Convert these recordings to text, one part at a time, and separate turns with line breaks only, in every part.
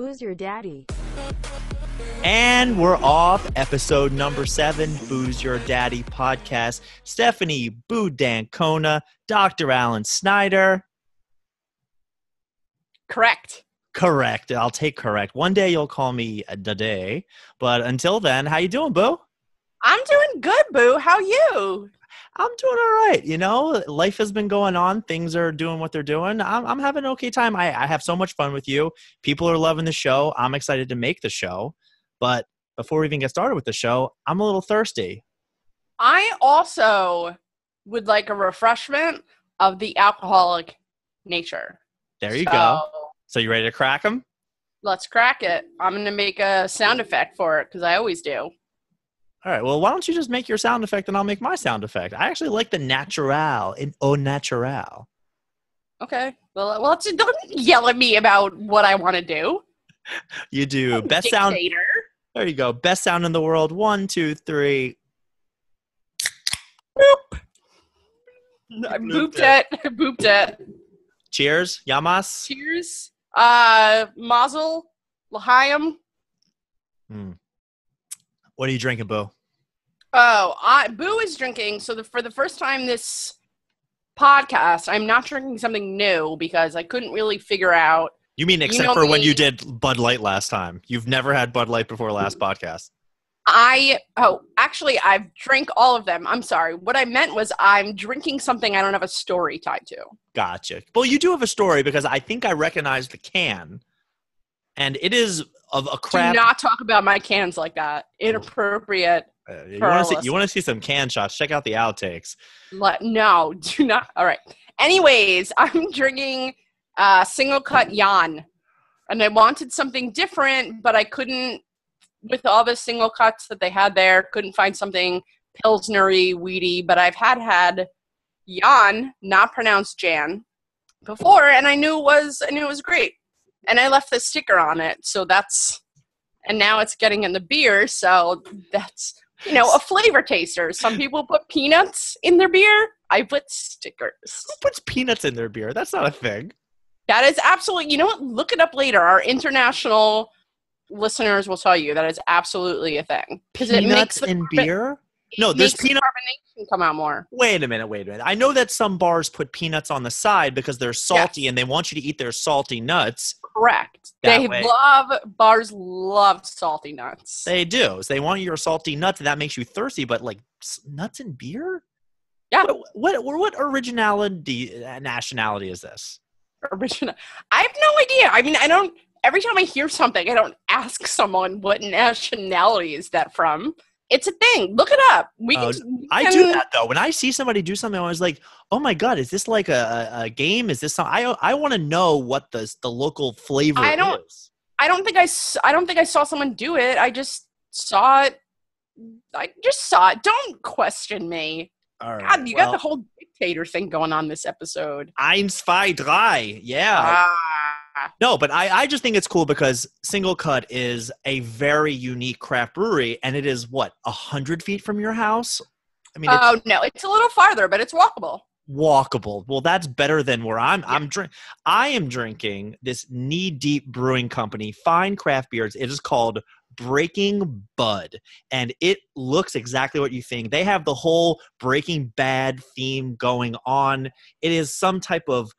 Who's your daddy?
And we're off. Episode number 7, Boo's Your Daddy podcast. Stephanie Boo D'Ancona, Dr. Alan Snyder.
Correct.
Correct. I'll take correct. One day you'll call me a Dade. But until then, how you doing, Boo?
I'm doing good, Boo. How you?
I'm doing all right. You know, life has been going on. Things are doing what they're doing. I'm having an okay time. I have so much fun with you. People are loving the show. I'm excited to make the show. But before we even get started with the show, I'm a little thirsty.
I also would like a refreshment of the alcoholic nature.
There you go. So you ready to crack them?
Let's crack it. I'm going to make a sound effect for it because I always do.
All right. Well, why don't you just make your sound effect and I'll make my sound effect? I actually like the natural in au natural.
Okay. Well, don't yell at me about what I want to do.
You do. Best
Dictator.
sound. There you go. Best sound in the world. 1, 2, 3.
Boop. I booped it. I booped it.
Cheers. Yamas.
Cheers. Mazel. L'chaim.
What are you drinking, Boo?
Boo is drinking. So for the first time this podcast, I'm not drinking something new because I couldn't really figure out.
You mean except for when you did Bud Light last time? You've never had Bud Light before last podcast.
Actually, I've drank all of them. I'm sorry. What I meant was I'm drinking something I don't have a story tied to.
Gotcha. Well, you do have a story because I think I recognize the can. And it is of a crap.
Do not talk about my cans like that. Inappropriate.
You want to see some can shots? Check out the outtakes.
No, do not. All right. Anyways, I'm drinking single cut Jan. And I wanted something different, but I couldn't, with all the single cuts that they had there, couldn't find something Pilsner-y, weedy. But I've had Jan, not pronounced Jan, before, and I knew it was great. And I left the sticker on it, and now it's getting in the beer, so that's, a flavor taster. Some people put peanuts in their beer. I put stickers.
Who puts peanuts in their beer? That's not a thing.
That is absolutely, you know what? Look it up later. Our international listeners will tell you that is absolutely a thing. Because it makes
in beer? No, there's peanut
carbonation come out more.
Wait a minute. I know that some bars put peanuts on the side because they're salty and they want you to eat their salty nuts.
Correct. Bars love salty nuts.
They do. So they want your salty nuts and that makes you thirsty, but like nuts in beer?
Yeah.
What originality, nationality is this?
I have no idea. I mean, every time I hear something, I don't ask someone what nationality is that from. It's a thing. Look it up.
I do that though. When I see somebody do something, I was like, "Oh my god, is this like a game? Is this something?" I want to know what the local flavor is.
I don't think I saw someone do it. I just saw it. Don't question me.
All right.
God, you got the whole dictator thing going on this episode.
1, 2, 3. Yeah. No, but I just think it's cool because Single Cut is a very unique craft brewery, and it is, 100 feet from your house? I mean,
no, it's a little farther, but it's walkable.
Walkable. Well, that's better than where I am drinking this Knee Deep Brewing Company fine craft beers. It is called Breaking Bud, and it looks exactly what you think. They have the whole Breaking Bad theme going on. It is some type of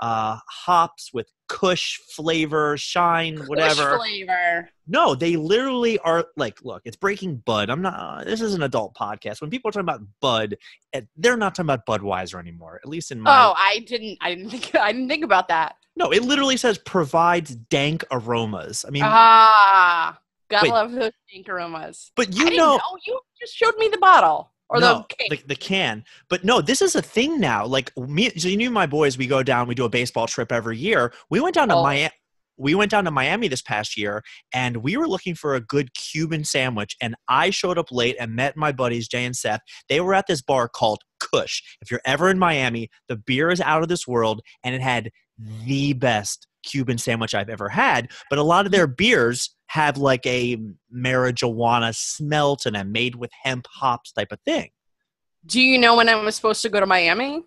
hops with Kush flavor, shine, whatever.
Kush flavor.
No, they literally are like, look, it's Breaking Bud. This is an adult podcast. When people are talking about Bud, they're not talking about Budweiser anymore. At least in my.
Oh, I didn't think about that.
No, it literally says provides dank aromas. I mean,
gotta love those dank aromas.
But
you just showed me the bottle. Or
no,
the
can. But no, this is a thing now. Like so you knew my boys, we go down, we do a baseball trip every year. We went down to Miami. We went down to Miami this past year, and we were looking for a good Cuban sandwich, and I showed up late and met my buddies, Jay and Seth. They were at this bar called Kush. If you're ever in Miami, the beer is out of this world, and it had the best Cuban sandwich I've ever had. But a lot of their beers have like a marijuana smell to them, made with hemp hops type of thing.
Do you know when I was supposed to go to Miami?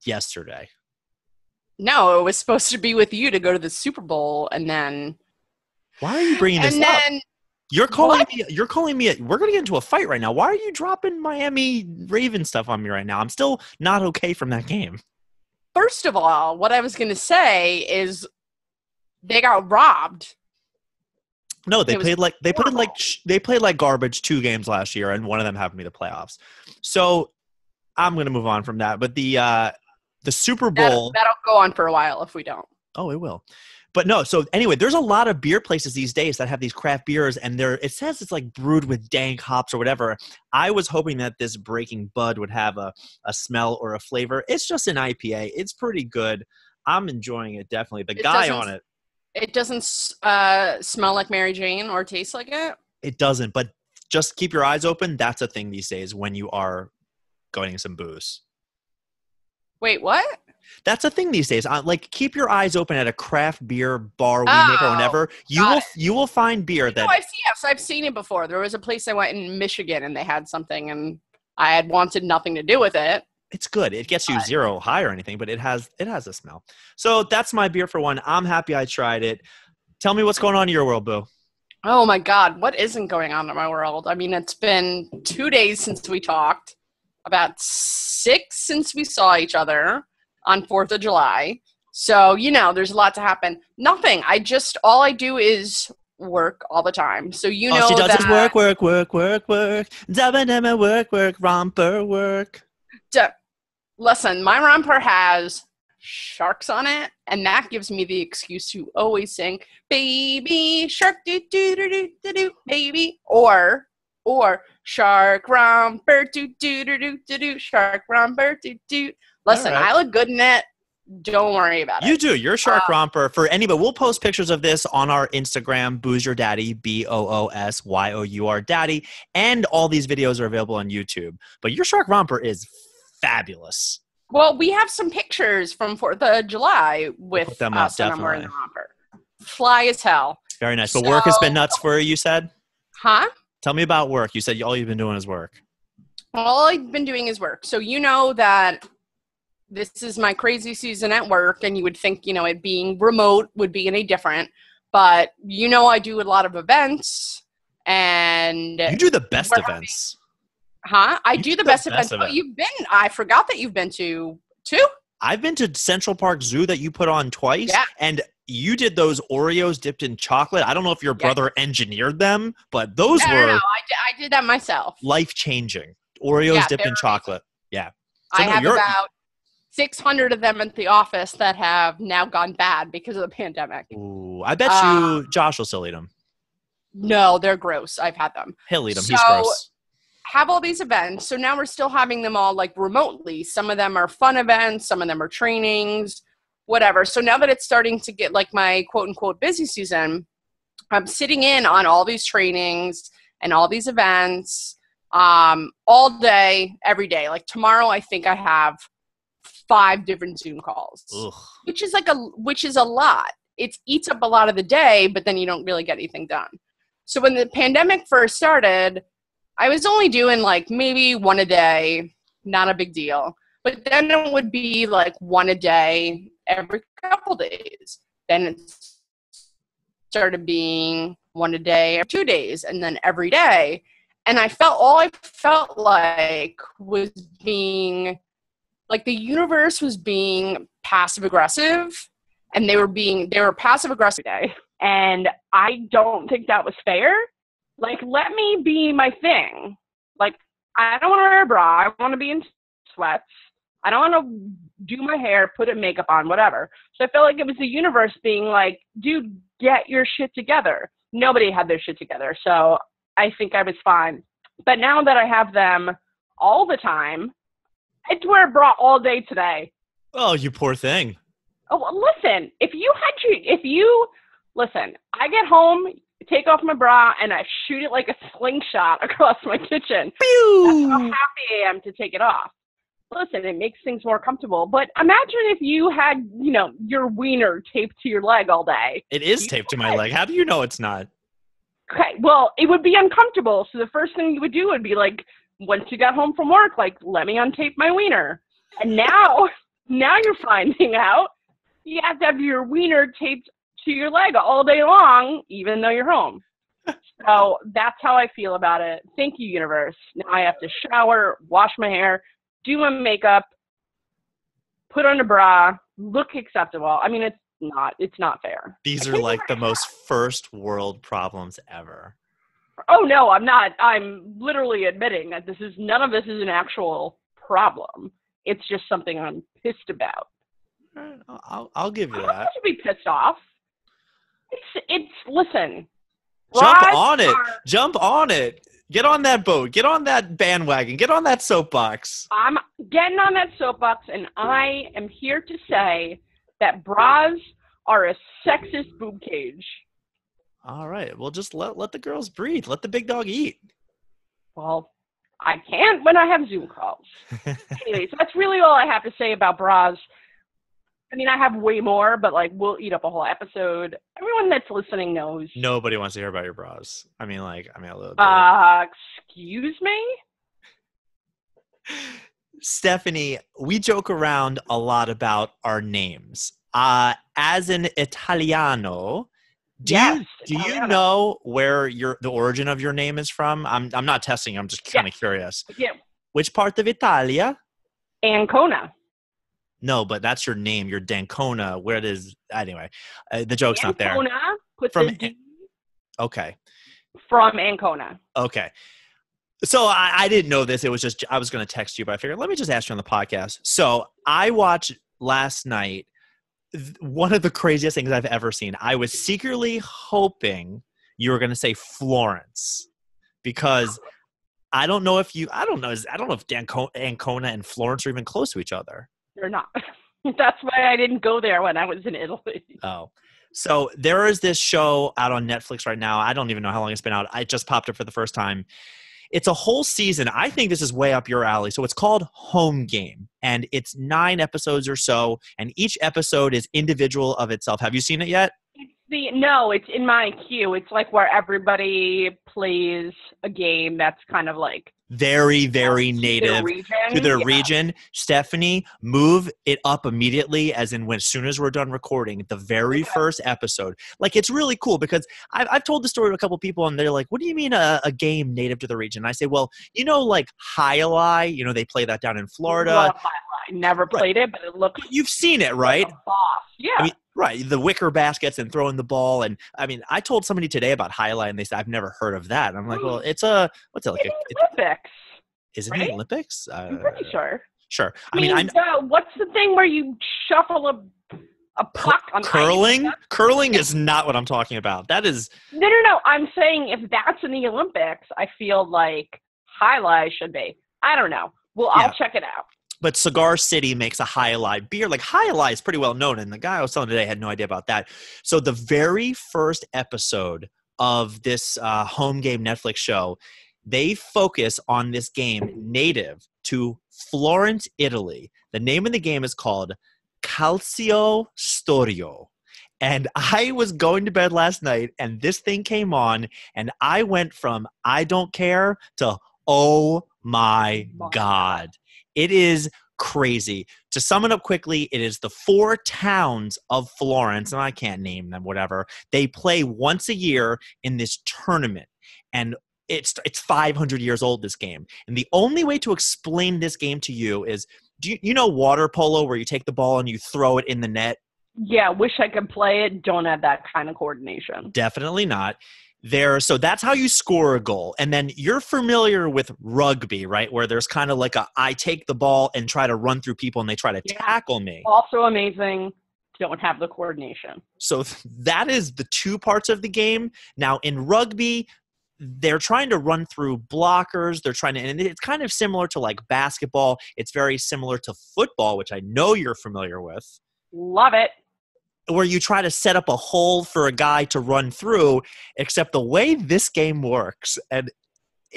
Yesterday.
No, it was supposed to be with you to go to the Super Bowl and then
Why are you bringing this
And
up?
then
You're calling
what?
me. You're calling me. We're gonna get into a fight right now. Why are you dropping Miami Raven stuff on me right now? I'm still not okay from that game.
First of all, what I was going to say is they got robbed.
No, they
It was
played like
horrible.
they played like garbage 2 games last year, and one of them happened to be the playoffs. So I'm gonna move on from that. But the Super Bowl.
That'll go on for a while if we don't.
Oh, it will. But no, so anyway, there's a lot of beer places these days that have these craft beers, and it says it's like brewed with dank hops or whatever. I was hoping that this Breaking Bud would have a smell or a flavor. It's just an IPA. It's pretty good. I'm enjoying it, definitely. The guy on it.
It doesn't smell like Mary Jane or taste like it?
It doesn't, but just keep your eyes open. That's a thing these days when you are going some booze.
Wait, what?
That's a thing these days. Like, keep your eyes open at a craft beer bar, Winemaker, or whatever. You will find beer that.
Oh, I've seen it before. There was a place I went in Michigan, and they had something, and I had wanted nothing to do with it.
It's good. It gets you zero high or anything, but it has a smell. So that's my beer for one. I'm happy I tried it. Tell me what's going on in your world, Boo.
Oh my God, what isn't going on in my world? I mean, it's been 2 days since we talked, about 6 since we saw each other on 4th of July. So, there's a lot to happen. Nothing. All I do is work all the time. So,
she does is work, dabba work, romper work.
Listen, my romper has sharks on it, and that gives me the excuse to always sing baby shark do do do do do do baby or shark romper do do do do do do shark romper do do. Listen, right. I look good in it. Don't worry about it.
You do. You're shark romper for anybody. We'll post pictures of this on our Instagram, Booze Your Daddy, BOOSYOUR Daddy, and all these videos are available on YouTube. But your shark romper is fabulous.
Well, we have some pictures from 4th of July with
put them up,
definitely. I'm wearing the romper. Fly as hell.
Very nice. But work has been nuts for you, you said?
Huh?
Tell me about work. You said all you've been doing is work.
All I've been doing is work. So you know that this is my crazy season at work, and you would think, it being remote would be any different. But, I do a lot of events, and...
You do the best events.
I do the best events. Oh, I forgot that you've been to 2?
I've been to Central Park Zoo that you put on twice. Yeah. And you did those Oreos dipped in chocolate. I don't know if your brother engineered them, but those were...
No, I did that myself.
Life-changing. Oreos dipped in chocolate. Yeah.
So I have about 600 of them at the office that have now gone bad because of the pandemic.
Ooh, I bet Josh will still eat them.
No, they're gross. I've had them.
He'll eat them. He's gross.
Have all these events. So now we're still having them all like remotely. Some of them are fun events. Some of them are trainings, whatever. So now that it's starting to get like my quote unquote busy season, I'm sitting in on all these trainings and all these events all day, every day. Like tomorrow, I think I have 5 different Zoom calls, which is a lot. It eats up a lot of the day, but then you don't really get anything done. So when the pandemic first started, I was only doing like maybe 1 a day, not a big deal. But then it would be like 1 a day every couple days. Then it started being 1 a day or 2 days, and then every day. And I felt like was being like the universe was being passive aggressive, and they were passive aggressive today. And I don't think that was fair. Like, let me be my thing. Like, I don't want to wear a bra. I want to be in sweats. I don't want to do my hair, put makeup on, whatever. So I felt like it was the universe being like, dude, get your shit together. Nobody had their shit together. So I think I was fine. But now that I have them all the time, I had to wear a bra all day today.
Oh, you poor thing.
Oh, listen, listen, I get home, take off my bra, and I shoot it like a slingshot across my kitchen. Pew! That's how happy I am to take it off. Listen, it makes things more comfortable. But imagine if you had, your wiener taped to your leg all day.
It is taped to my leg. How do you know it's not?
Okay, well, it would be uncomfortable. So the first thing you would do would be like, once you got home from work, like, let me untape my wiener. And now you're finding out you have to have your wiener taped to your leg all day long, even though you're home. So that's how I feel about it. Thank you, universe. Now I have to shower, wash my hair, do my makeup, put on a bra, look acceptable. I mean, it's not fair.
These are like the most first world problems ever.
Oh, no, I'm not. I'm literally admitting that none of this is an actual problem. It's just something I'm pissed about.
I'll give you that.
I'm supposed to be pissed off. Listen.
Jump on it. Get on that boat. Get on that bandwagon. Get on that soapbox.
I'm getting on that soapbox, and I am here to say that bras are a sexist boob cage.
All right. Well, just let the girls breathe. Let the big dog eat.
Well, I can't when I have Zoom calls. Anyways, that's really all I have to say about bras. I mean, I have way more, but like we'll eat up a whole episode. Everyone that's listening knows.
Nobody wants to hear about your bras. I mean, a little bit.
Excuse me?
Stephanie, we joke around a lot about our names. As an Italiano, do you know where the origin of your name is from? I'm not testing. I'm just kind of curious.
Yeah.
Which part of Italia?
Ancona.
No, but that's your name. You're D'Ancona. Where it is anyway? The joke's not there.
Ancona.
Okay.
From Ancona.
Okay. So I didn't know this. It was just I was going to text you, but I figured let me just ask you on the podcast. So I watched last night one of the craziest things I've ever seen. I was secretly hoping you were going to say Florence because I don't know if Ancona and Florence are even close to each other.
They're not. That's why I didn't go there when I was in Italy.
Oh. So there is this show out on Netflix right now. I don't even know how long it's been out. I just popped up for the first time. It's a whole season. I think this is way up your alley. So it's called Home Game, and it's 9 episodes or so, and each episode is individual of itself. Have you seen it yet?
No, it's in my queue. It's like where everybody plays a game that's kind of like
very, very native to their region. Stephanie, move it up immediately, as soon as we're done recording, the very first episode. Like, it's really cool because I've told the story to a couple people, and they're like, what do you mean a game native to the region? And I say, well, like Highlight, they play that down in Florida.
I never played it, but it looks
You've seen it, right?
Like a boss. Yeah.
I mean, right. The wicker baskets and throwing the ball. And I mean, I told somebody today about Highlight, and they said, I've never heard of that. And I'm like, well, it's what's it like?
Olympics.
Is it
right?
the Olympics?
I'm pretty sure.
Sure.
I mean, what's the thing where you shuffle a puck on
curling?
ice?
Curling is not what I'm talking about. That is.
No. I'm saying if that's in the Olympics, I feel like Highlight should be. I don't know. Well, yeah. I'll check it out.
But Cigar City makes a Highlight beer. Like, Highlight is pretty well known, and the guy I was telling today had no idea about that. So the very first episode of this Home Game Netflix show, they focus on this game native to Florence, Italy. The name of the game is called Calcio Storio. And I was going to bed last night, and this thing came on, and I went from I don't care to oh my God. It is crazy. To sum it up quickly, it is the 4 towns of Florence, and I can't name them, whatever. They play once a year in this tournament, and it's 500 years old, this game. And the only way to explain this game to you is, do you know water polo, where you take the ball and you throw it in the net?
Yeah, wish I could play it. Don't have that kind of coordination.
Definitely not. So that's how you score a goal. And then you're familiar with rugby, right? Where there's kind of like I take the ball and try to run through people and they try to tackle me.
Also amazing. Don't have the coordination.
So that is the 2 parts of the game. Now in rugby, they're trying to run through blockers. And it's kind of similar to like basketball. It's very similar to football, which I know you're familiar with.
Love it.
Where you try to set up a hole for a guy to run through, except the way this game works, and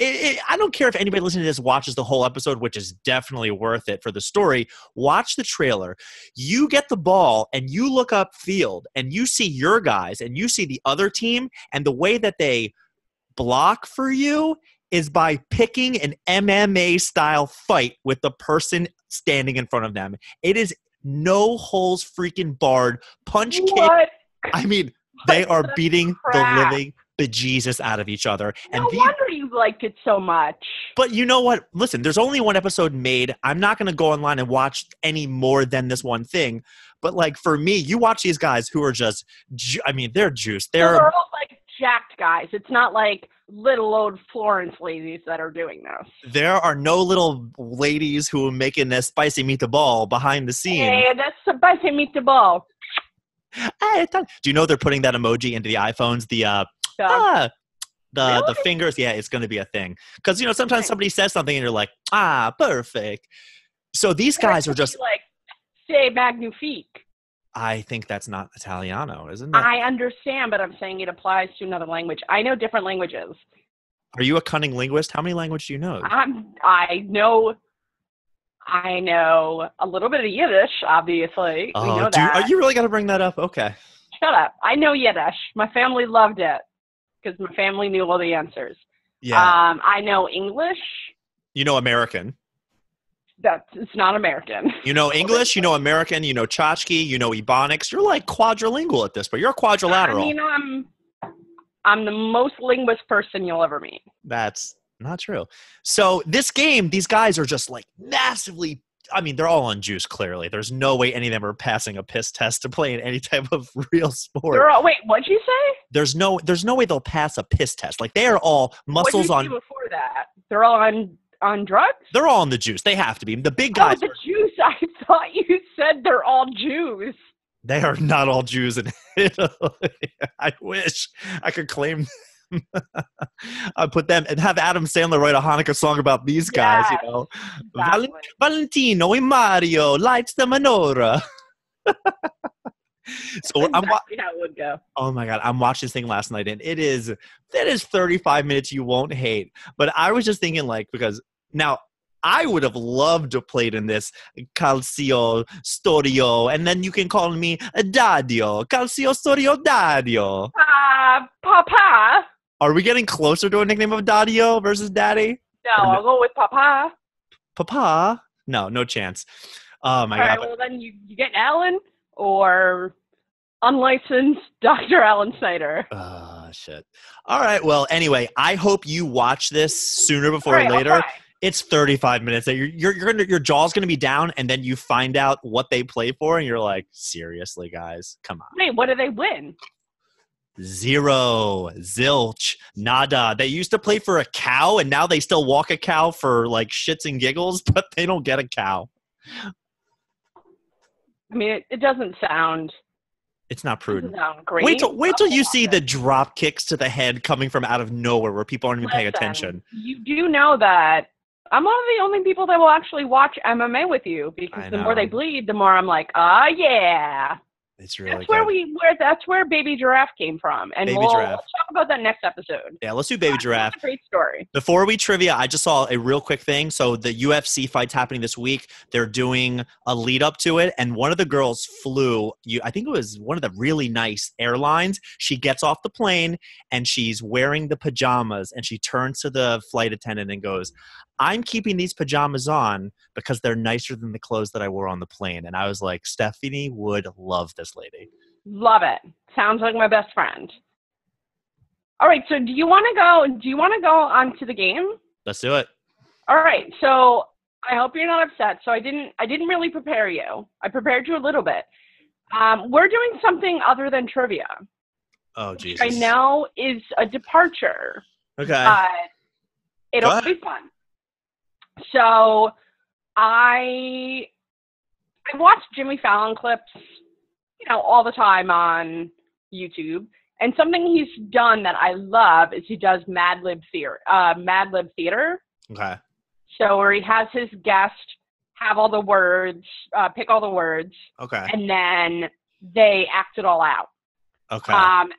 I don't care if anybody listening to this watches the whole episode, which is definitely worth it for the story. Watch the trailer. You get the ball, and you look up field, and you see your guys, and you see the other team, and the way that they block for you is by picking an MMA-style fight with the person standing in front of them. It is no holes freaking barred, punch kick. I mean, they are
That's
beating
crap.
the living bejesus out of each other.
No
And
wonder you liked it so much.
but you know what? Listen, there's only one episode made. I'm not going to go online and watch any more than this one thing. But like for me, you watch these guys who are just, I mean, they're juiced.
So they're all like jacked guys. It's not like little old Florence ladies that are doing this.
There are no little ladies who are making this spicy meatball behind the scene.
Hey, that's spicy meatball.
Hey, do you know they're putting that emoji into the iPhones? The
Really?
fingers. Yeah, it's going to be a thing. Because, you know, sometimes
Okay.
somebody says something and you're like, perfect. So these guys are just,
like, say magnifique.
I think that's not Italiano, isn't it?
I understand, but I'm saying it applies to another language. I know different languages.
Are you a cunning linguist? How many languages do you know?
I know a little bit of Yiddish, obviously. We know that.
Are you really going to bring that up? Okay.
Shut up. I know Yiddish. My family loved it because my family knew all the answers.
Yeah.
I know English.
You know American.
It's not American.
You know English, you know American, you know Tchotchke, you know Ebonics. You're like quadrilingual at this, but you're quadrilateral.
I mean, I'm the most linguist person you'll ever meet.
That's not true. So this game, these guys are just like massively, I mean, they're all on juice, clearly. There's no way any of them are passing a piss test to play in any type of real sport.
Wait, what'd you say?
There's no way they'll pass a piss test. Like they are all muscles
What did you do before that? They're all on drugs?
They're all on the juice. They have to be. The big guys.
Oh, the Jews. I thought you said they're all Jews.
They are not all Jews in Italy. I wish I could claim them. I'd put them and have Adam Sandler write a Hanukkah song about these guys,
Yes,
you know.
exactly.
Valentino and Mario lights the menorah. So
Exactly how it would go.
oh my God, I'm watching this thing last night and that is 35 minutes you won't hate. But I was just thinking like, because now I would have loved to played in this Calcio Storio, and then you can call me Dadio. Calcio Storio Dadio.
Papa.
Are we getting closer to a nickname of Dadio versus Daddy?
No, I'll go with Papa.
Papa? No chance. Oh my
All
God.
right, well then you get Alan or unlicensed Dr. Alan Snyder.
Oh, shit. All right. Well, anyway, I hope you watch this sooner before
All right,
or later.
I'll try.
It's 35 minutes. Your jaw's gonna be down, and then you find out what they play for, and you're like, seriously, guys, come on.
Wait, what do they win?
Zero, zilch, nada. They used to play for a cow, and now they still walk a cow for like shits and giggles, but they don't get a cow.
I mean, it doesn't sound.
It's not prudent.
Doesn't sound great.
Wait till you see the drop kicks to the head coming from out of nowhere, where people aren't even paying
Listen,
attention.
You do know that I'm one of the only people that will actually watch MMA with you, because
I
the more they
know.
bleed, the more I'm like, yeah.
It's really
That's
good.
that's where Baby Giraffe came from, and
Baby
we'll
Giraffe.
talk about that next episode.
Yeah, let's do Baby Giraffe.
That's a great story.
Before we trivia, I just saw a real quick thing. So the UFC fight's happening this week. They're doing a lead up to it, and one of the girls flew. I think it was one of the really nice airlines. She gets off the plane and she's wearing the pajamas, and she turns to the flight attendant and goes, "I'm keeping these pajamas on because they're nicer than the clothes that I wore on the plane." And I was like, Stephanie would love this lady.
Love it. Sounds like my best friend. All right, so do you want to go on to the game?
Let's do it.
All right, so I hope you're not upset. So I didn't really prepare you. I prepared you a little bit. We're doing something other than trivia.
Oh, Jesus.
Which I know is a departure.
Okay.
It'll
Go
be fun. So I watch Jimmy Fallon clips, all the time on YouTube. And something he's done that I love is he does Mad Lib Theater.
Okay.
So where he has his guest have all the words, pick all the words,
Okay.
and then they act it all out.
Okay.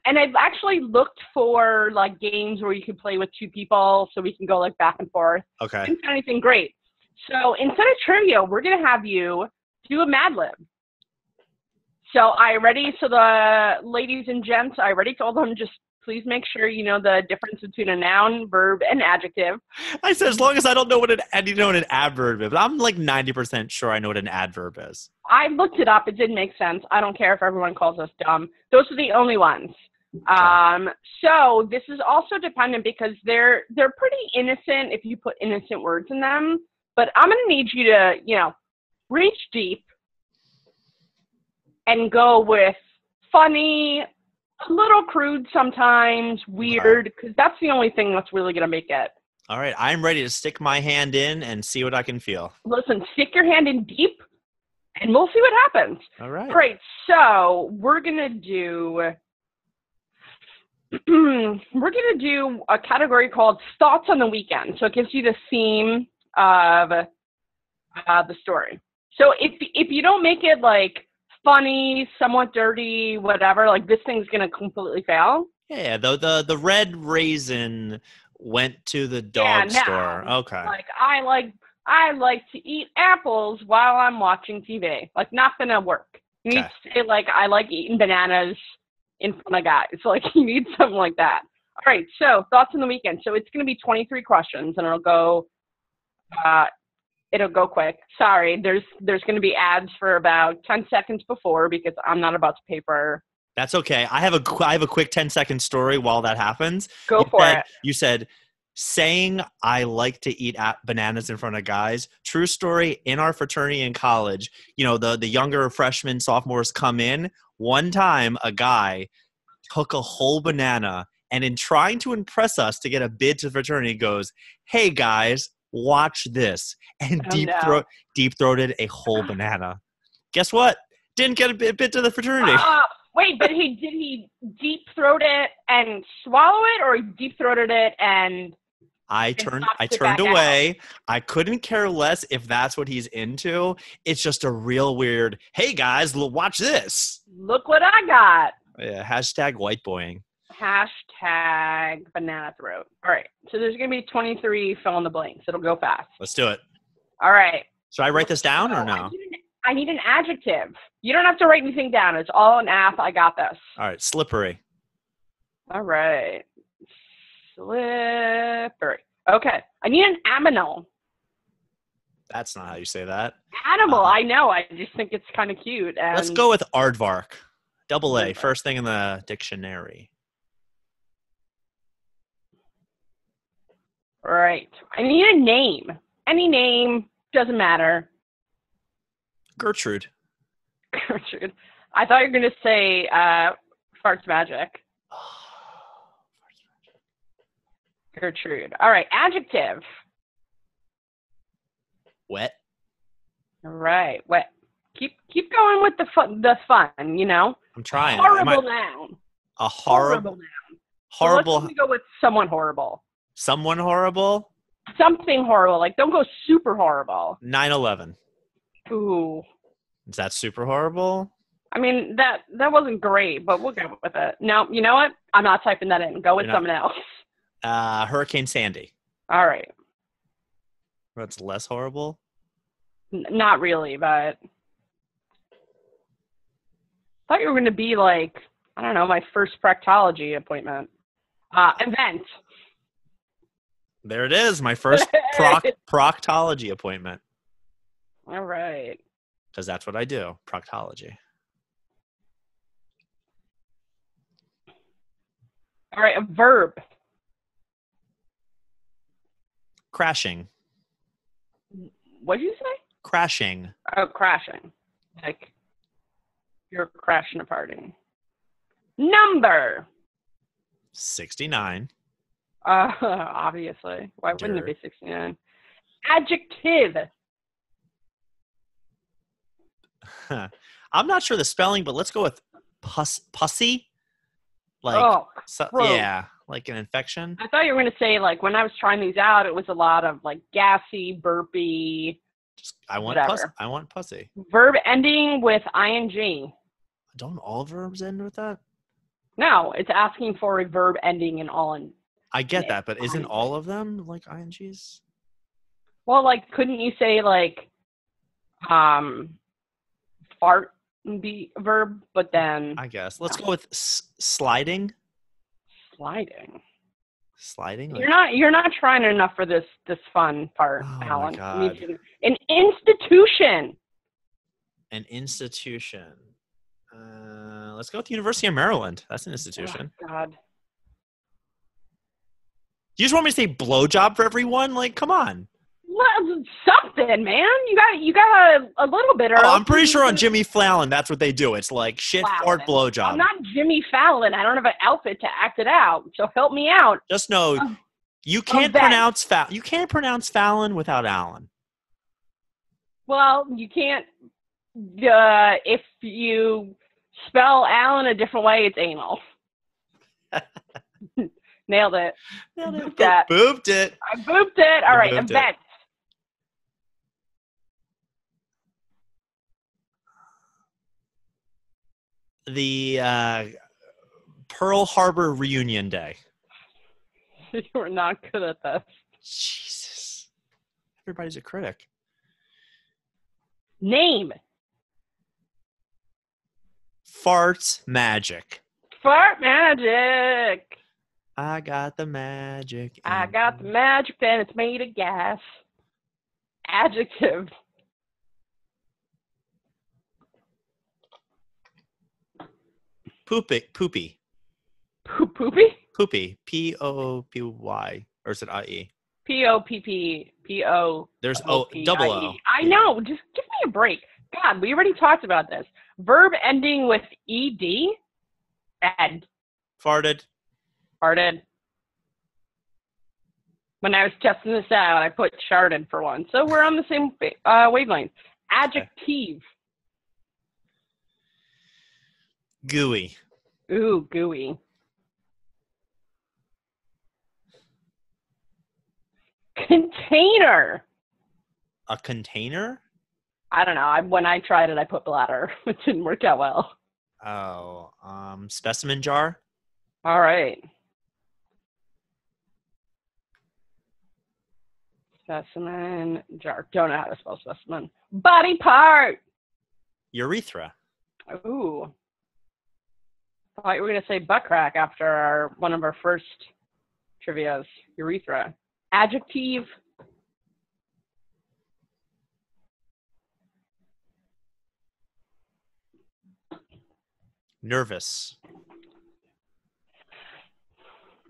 And I've actually looked for like games where you can play with two people so we can go like back and forth.
Okay.
Didn't find anything great. So instead of trivia, we're going to have you do a Mad Lib. So so the ladies and gents, I already told them just please make sure you know the difference between a noun, verb, and adjective.
I said as long as I don't know what an adverb is, but I'm like 90% sure I know what an adverb is.
I looked it up. It didn't make sense. I don't care if everyone calls us dumb. Those are the only ones. So this is also dependent because they're pretty innocent if you put innocent words in them. But I'm going to need you to, reach deep and go with funny, a little crude sometimes, weird, because that's the only thing that's really going to make it.
All right. I'm ready to stick my hand in and see what I can feel.
Listen, stick your hand in deep, and we'll see what happens.
All right.
Great. So we're going to do... we're going to do a category called Thoughts on the Weekend. So it gives you the theme of the story. So if you don't make it like funny, somewhat dirty, whatever, like this thing's going to completely fail.
Yeah, the red raisin went to the dog store. Okay.
Like I like to eat apples while I'm watching TV. Like not going to work. You need to say like I like eating bananas in front of guys. Like you need something like that. All right, so thoughts on the weekend. So it's going to be 23 questions, and it'll go quick. Sorry, there's going to be ads for about 10 seconds before because I'm not about to pay for.
That's okay. I have a quick 10-second story while that happens.
Go for it.
You said saying I like to eat bananas in front of guys. True story. In our fraternity in college, the younger freshmen, sophomores come in. One time, a guy took a whole banana and in trying to impress us to get a bid to the fraternity goes, "Hey guys, watch this," and deep-throated a whole banana. Guess what? Didn't get a bid to the fraternity.
Wait, but did he deep-throat it and swallow it, or he deep-throated it and... I
turned away. I couldn't care less if that's what he's into. It's just a real weird, "Hey guys, watch this.
Look what I got."
Yeah, hashtag whiteboying.
Hashtag banana throat. All right. So there's going to be 23 fill in the blanks. It'll go fast.
Let's do it.
All right.
Should I write this down or no?
I need an adjective. You don't have to write anything down. It's all an app. I got this.
All right. Slippery.
All right. Slippery. Okay. I need an animal.
That's not how you say that.
Animal. I know. I just think it's kind of cute. And
let's go with aardvark. Double A. First thing in the dictionary.
All right. I need a name. Any name. Doesn't matter.
Gertrude.
Gertrude. I thought you were going to say Farts Magic. Gertrude. All right. Adjective.
Wet.
All right. Wet. Keep going with the fun,
I'm trying.
Horrible noun.
A horrible
noun.
Horrible.
So let's go with someone horrible.
Someone horrible?
Something horrible. Like, don't go super horrible.
9/11.
Ooh.
Is that super horrible?
I mean, that wasn't great, but we'll go with it. No, you know what? I'm not typing that in. Go with someone else.
Hurricane Sandy.
All right.
That's less horrible?
Not really, but... I thought you were going to be like, I don't know, my first proctology appointment. Event.
There it is, my first proctology appointment.
All right.
Because that's what I do, proctology.
All right, a verb.
Crashing.
What did you say?
Crashing.
Oh, crashing. Like, you're crashing a party. Number.
69.
Obviously. Why wouldn't it be 69? Adjective.
I'm not sure the spelling, but let's go with pussy. Like, yeah, like an infection.
I thought you were going to say, like, when I was trying these out, it was a lot of, like, gassy, burpy.
I want pussy.
Verb ending with ing.
Don't all verbs end with that?
No, it's asking for a verb ending in all.
I get that, but isn't all of them like INGs?
Well, like, couldn't you say, like, fart be a verb, but then...
I guess. Let's go with sliding.
Sliding.
Sliding?
You're not trying enough for this fun part,
Oh
Alan.
my God.
An institution.
An institution. Let's go with the University of Maryland. That's an institution.
Oh, God.
You just want me to say blowjob for everyone? Like, come on.
Well, something, man. You got a little bit.
Oh, I'm pretty sure on Jimmy Fallon, that's what they do. It's like shit, fart, blowjob.
I'm not Jimmy Fallon. I don't have an outfit to act it out. So help me out.
Just know you can't pronounce Fallon without Alan.
Well, you can't. If you spell Alan a different way, it's anal. Nailed it.
Booped it.
I booped it. All right, events.
The Pearl Harbor Reunion Day.
You were not good at this.
Jesus. Everybody's a critic.
Name.
Farts magic.
Fart magic.
I got the magic.
I got the magic and it's made of gas. Adjective.
Poopy.
Poopy?
Poopy. P-O-O-P-Y. Or is it I-E?
P-O-P-P-P-O.
There's double O.
I know. Just give me a break. God, we already talked about this. Verb ending with ed. Ed.
Farted.
Farted. When I was testing this out, I put sharded for one. So we're on the same wavelength. Adjective.
Gooey.
Ooh, gooey. Container.
A container?
I don't know. When I tried it, I put bladder. It didn't work out well.
Oh, specimen jar?
All right. Specimen jar. Don't know how to spell specimen. Body part.
Urethra.
Ooh. I thought you were going to say butt crack after one of our first trivias. Urethra. Adjective.
Nervous.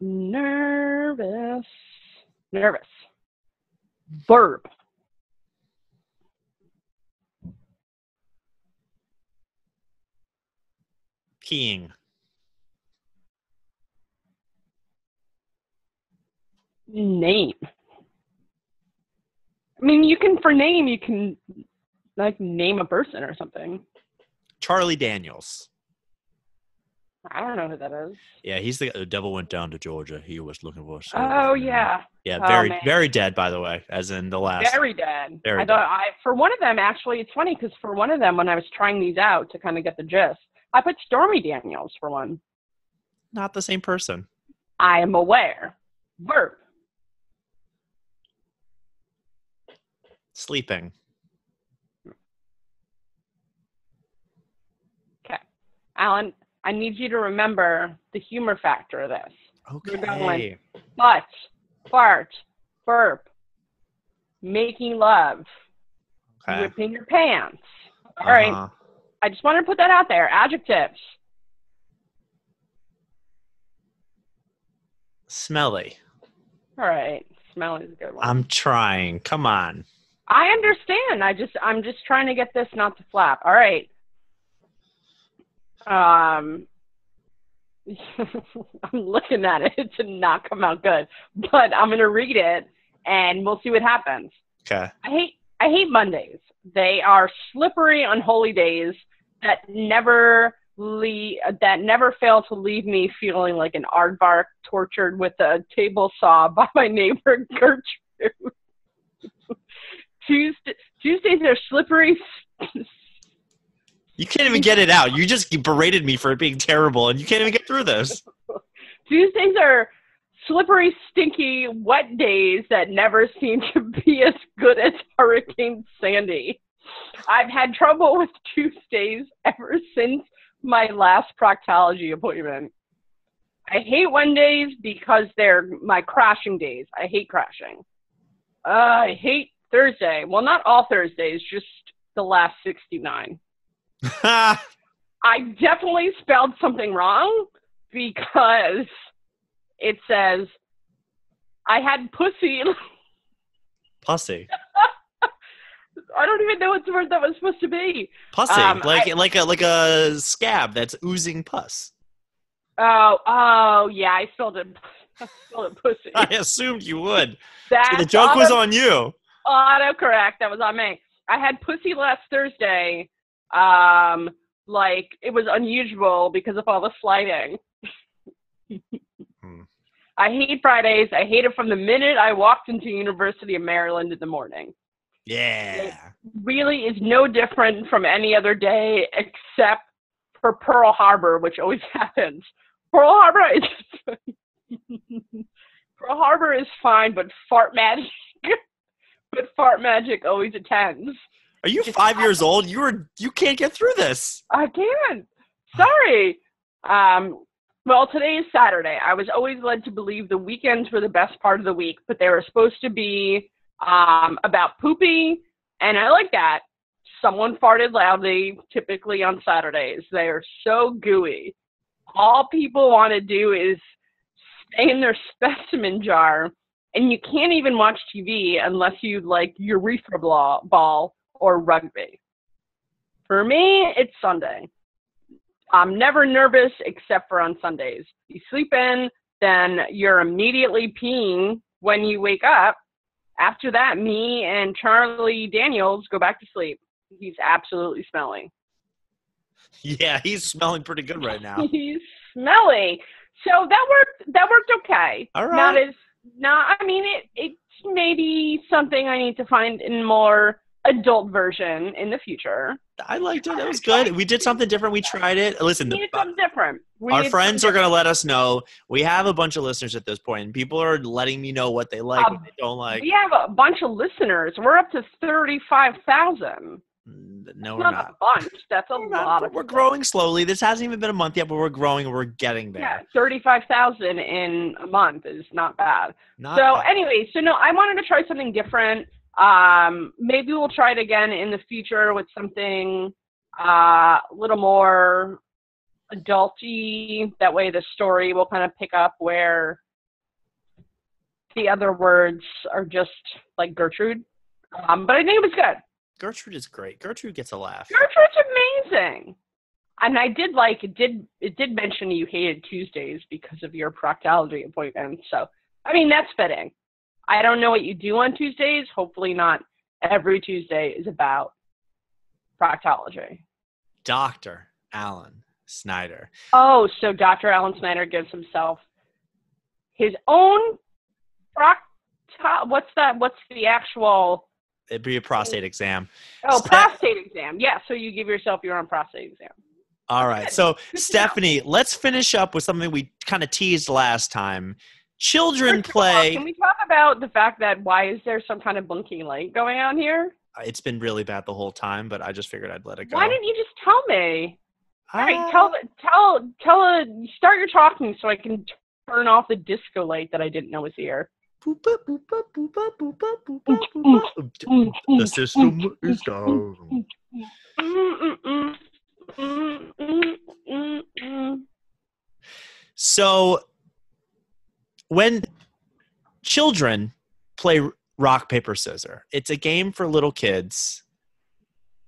Nervous. Nervous. Verb.
Peeing.
Name. I mean, you can like name a person or something.
Charlie Daniels.
I don't know who that is.
Yeah, he's the devil went down to Georgia. He was looking for.
Oh yeah.
Yeah,
Oh,
very dead, by the way, as in the last.
Very dead.
Very
I thought for one of them, actually, it's funny because for one of them, when I was trying these out to kind of get the gist, I put Stormy Daniels for one.
Not the same person.
I am aware. Verb.
Sleeping.
Okay. Alan, I need you to remember the humor factor of this.
Okay.
But, fart, burp, making love, whipping your pants. All right. I just wanted to put that out there. Adjectives.
Smelly.
All right. Smelly is a good one.
I'm trying. Come on.
I understand. I'm just trying to get this not to flap. All right. I'm looking at it to not come out good, but I'm gonna read it and we'll see what happens.
Okay.
I hate Mondays. They are slippery, unholy days that never fail to leave me feeling like an aardvark tortured with a table saw by my neighbor Gertrude. Tuesdays are slippery.
You can't even get it out. You just berated me for it being terrible, and you can't even get through this.
Tuesdays are slippery, stinky, wet days that never seem to be as good as Hurricane Sandy. I've had trouble with Tuesdays ever since my last proctology appointment. I hate Wednesdays because they're my crashing days. I hate crashing. I hate Thursday. Well, not all Thursdays, just the last 69. I definitely spelled something wrong because it says I had pussy.
Pussy.
I don't even know what the word that was supposed to be.
Pussy, like a scab that's oozing pus.
Oh, yeah, I spelled it pussy.
I assumed you would.
So
the joke was on you.
Autocorrect. That was on me. I had pussy last Thursday. Like it was unusual because of all the sliding. I hate Fridays. I hate it from the minute I walked into University of Maryland in the morning.
Yeah.
It really is no different from any other day except for Pearl Harbor, which always happens. Pearl Harbor is fine, but fart magic always attends.
Are you 5 years old? You can't get through this.
I can't. Sorry. Well, today is Saturday. I was always led to believe the weekends were the best part of the week, but they were supposed to be about poopy, and I like that. Someone farted loudly, typically on Saturdays. They are so gooey. All people want to do is stay in their specimen jar, and you can't even watch TV unless you like urethra ball or rugby. For me, it's Sunday. I'm never nervous except for on Sundays. You sleep in, then you're immediately peeing when you wake up. After that, me and Charlie Daniels go back to sleep. He's absolutely smelly.
Yeah, he's smelling pretty good right now.
He's smelly. So that worked okay.
All right.
It's maybe something I need to find in more adult version in the future.
I liked it. It was good. We did something different. We tried it. Listen,
we did something different.
Our friends are going to let us know. We have a bunch of listeners at this point, and people are letting me know what they like, what they don't like.
We have a bunch of listeners. We're up to 35,000.
No, we're
not.
not.
A bunch. That's a lot.
We're growing slowly. This hasn't even been a month yet, but we're growing. We're getting there.
Yeah, 35,000 in a month is not bad. Anyway, I wanted to try something different. Maybe we'll try it again in the future with something a little more adulty. That way the story will kind of pick up where the other words are just like Gertrude. But I think it was good.
Gertrude is great. Gertrude gets a laugh.
Gertrude's amazing. And I did like it did mention you hated Tuesdays because of your proctology appointment. So, I mean, that's fitting. I don't know what you do on Tuesdays. Hopefully not every Tuesday is about proctology.
Dr. Alan Snyder.
Oh, so Dr. Alan Snyder gives himself his own what's the actual?
It'd be a prostate exam.
Oh, prostate exam. Yeah, so you give yourself your own prostate exam.
All right. So, Stephanie, let's finish up with something we kind of teased last time. Children play.
Can we talk about the fact that why is there some kind of blinking light going on here?
It's been really bad the whole time, but I just figured I'd let it go.
Why didn't you just tell me? All right, start your talking so I can turn off the disco light that I didn't know was here.
The system is down. So, when children play rock, paper, scissors, it's a game for little kids.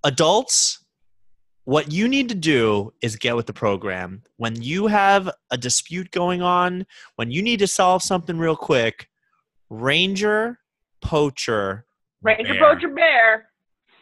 Adults, what you need to do is get with the program. When you have a dispute going on, when you need to solve something real quick, Ranger, Poacher,
Bear.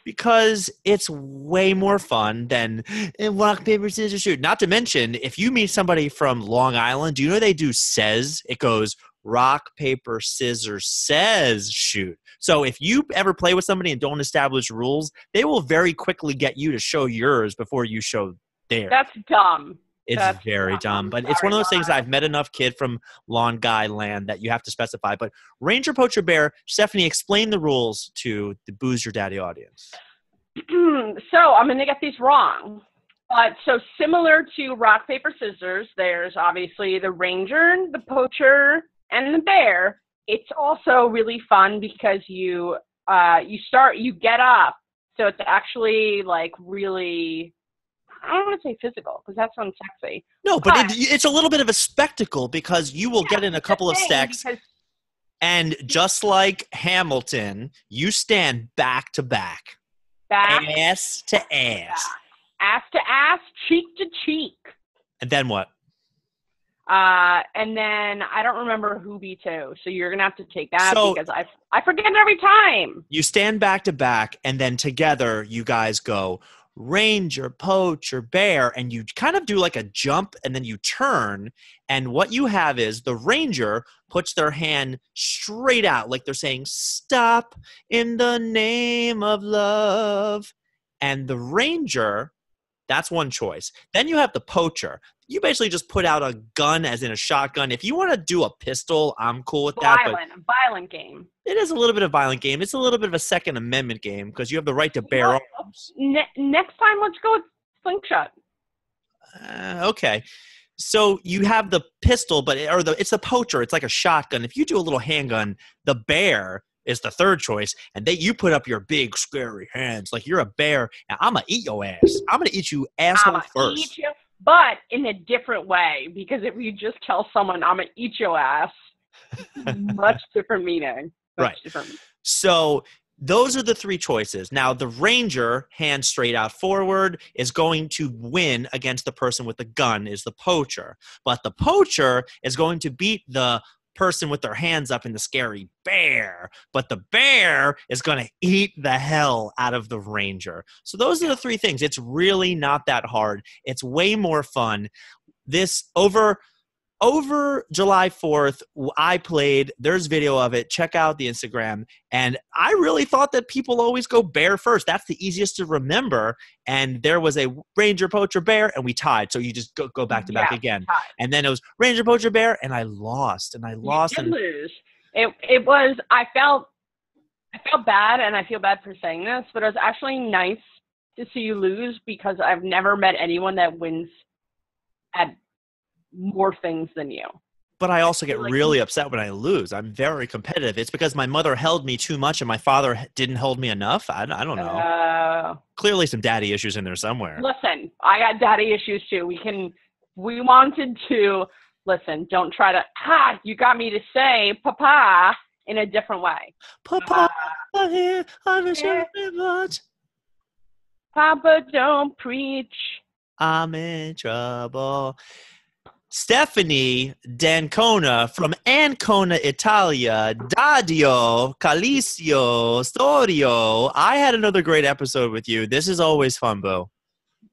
Because it's way more fun than rock, paper, scissors, shoot. Not to mention, if you meet somebody from Long Island, do you know they do says? It goes rock, paper, scissors, says, shoot. So if you ever play with somebody and don't establish rules, they will very quickly get you to show yours before you show theirs.
That's dumb.
It's very dumb, but it's one of those things that I've met enough kid from Long Guy land that you have to specify. But Ranger, Poacher, Bear, Stephanie, explain the rules to the Booze Your Daddy audience.
So I'm going to get these wrong. But so similar to rock, paper, scissors, there's obviously the ranger, the poacher, and the bear. It's also really fun because you get up. So it's actually like really, I don't want to say physical because that sounds sexy.
No, but it's a little bit of a spectacle because you will get in a couple of stacks. And just like Hamilton, you stand back to back. Ass to ass.
Ass to ass, cheek to cheek.
And then what?
And then I don't remember who beat who, so you're gonna have to take that because I forget it every time.
You stand back to back, and then together you guys go ranger, poacher, bear, and you kind of do like a jump, and then you turn. And what you have is the ranger puts their hand straight out, like they're saying, "Stop in the name of love," and the ranger. That's one choice. Then you have the poacher. You basically just put out a gun, as in a shotgun. If you want to do a pistol, I'm cool with that.
A violent game.
It is a little bit of a violent game. It's a little bit of a Second Amendment game because you have the right to bear arms.
Next time, let's go with slingshot.
Okay. So you have the pistol, it's the poacher. It's like a shotgun. If you do a little handgun, the bear is the third choice, and you put up your big scary hands like you're a bear, and I'm gonna eat your ass. I'm gonna eat you asshole first.
Eat you, but in a different way, because if you just tell someone I'm gonna eat your ass, much different meaning.
Right. So those are the three choices. Now the ranger, hand straight out forward, is going to win against the person with the gun, is the poacher. But the poacher is going to beat the person with their hands up in the scary bear, but the bear is going to eat the hell out of the ranger. So those are the three things. It's really not that hard. It's way more fun. This over July 4th, I played, there's video of it. Check out the Instagram. And I really thought that people always go bear first. That's the easiest to remember. And there was a ranger, poacher, bear, and we tied. So you just go back to back again. And then it was ranger, poacher, bear, and I lost. You did
lose. It was, I felt bad, and I feel bad for saying this, but it was actually nice to see you lose because I've never met anyone that wins at more things than you.
But I also get really upset when I lose. I'm very competitive. It's because my mother held me too much and my father didn't hold me enough. I don't know. Clearly some daddy issues in there somewhere.
Listen, I got daddy issues too. We wanted to, listen, don't try to, you got me to say papa in a different way.
Papa, I wish you very much.
Papa, don't preach.
I'm in trouble. Stephanie D'Ancona from Ancona, Italia. Dadio, Calicio, Storio. I had another great episode with you. This is always fun, Bo.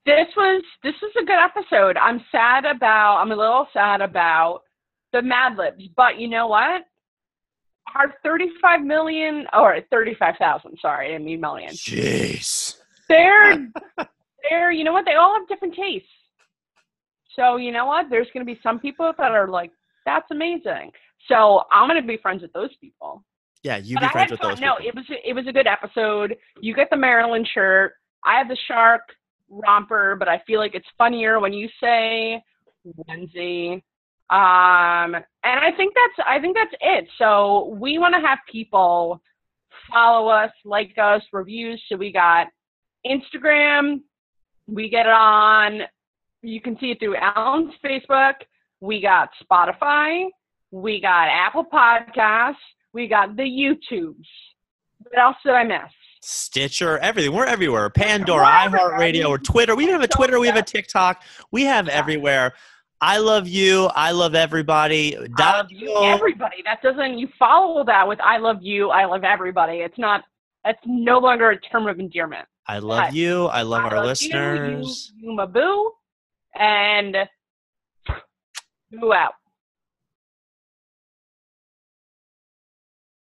This was a good episode. I'm a little sad about the Mad Libs, but you know what? Our 35,000, sorry, I didn't mean million.
Jeez.
They're, you know what? They all have different tastes. So, you know what? There's going to be some people that are like, that's amazing. So, I'm going to be friends with those people.
Yeah, you be friends with those people.
No, it was a good episode. You get the Maryland shirt. I have the shark romper, but I feel like it's funnier when you say onesie. And I think that's it. So, we want to have people follow us, like us, reviews. So, we got Instagram. We get it on. You can see it through Alan's Facebook. We got Spotify. We got Apple Podcasts. We got the YouTubes. What else did I miss?
Stitcher, everything. We're everywhere. Pandora, iHeartRadio, or Twitter. We even have a Twitter. We have a TikTok. We have everywhere. I love you. I love everybody.
I love you, everybody. You follow that with I love you. I love everybody. That's no longer a term of endearment.
I love you. I love our listeners.
You my boo. And boo out.